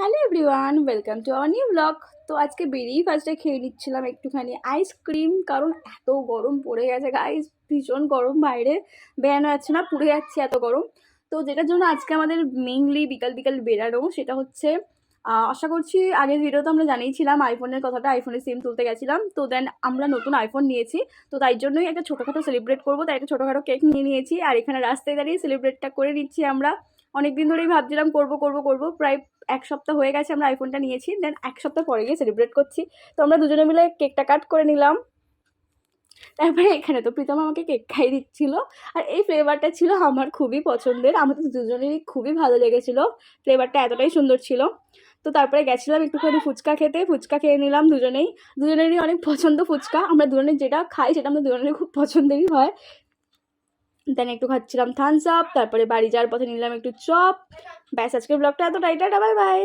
Hello everyone, welcome to our new blog. তো আজকে বেরিয়েই ফার্স্টে খেয়ে নিচ্ছিলাম একটুখানি আইসক্রিম, কারণ এত গরম পড়ে গেছে গাইস, ভীষণ গরম, বাইরে বেরানো যাচ্ছে না, পুড়ে যাচ্ছে এত গরম। তো যেটার জন্য আজকে আমাদের মেইনলি বিকাল বিকাল বেরানো, সেটা হচ্ছে আশা করছি আগের ভিডিওতে আমরা জানিয়েছিলাম আইফোনের কথাটা, আইফোনের সিম তুলতে গেছিলাম। তো দেন আমরা নতুন আইফোন নিয়েছি, তো তাই জন্যই একটা ছোটোখাটো সেলিব্রেট করবো, তাই একটা ছোটোখাটো কেক নিয়ে নিয়েছি। আর এখানে রাস্তায় দাঁড়িয়ে সেলিব্রেটটা করে নিচ্ছি আমরা। অনেকদিন ধরেই ভাবছিলাম করবো করবো করবো, প্রায় এক সপ্তাহ হয়ে গেছে আমরা আইফোনটা নিয়েছি, দেন এক সপ্তাহ পরে গিয়ে সেলিব্রেট করছি। তো আমরা দুজনে মিলে কেকটা কাট করে নিলাম। তারপরে এখানে তো প্রীতম আমাকে কেক খাইয়ে দিচ্ছিল, আর এই ফ্লেভারটা ছিল আমার খুবই পছন্দের, আমাদের দুজনেরই খুবই ভালো লেগেছিল, ফ্লেভারটা এতটাই সুন্দর ছিল। তো তারপরে গেছিলাম একটুখানি ফুচকা খেতে, ফুচকা খেয়ে নিলাম দুজনেই, দুজনেরই অনেক পছন্দ ফুচকা, আমরা দুজনের যেটা খাই সেটা আমাদের দুজনেরই খুব পছন্দেরই হয়। দেন একটু খাচ্ছিলাম থামস আপ, তারপরে বাড়ি যাওয়ার পথে নিলাম একটু চপ। ব্যাস, আজকের ব্লগটা এতটাই, টাটা, বাই বাই।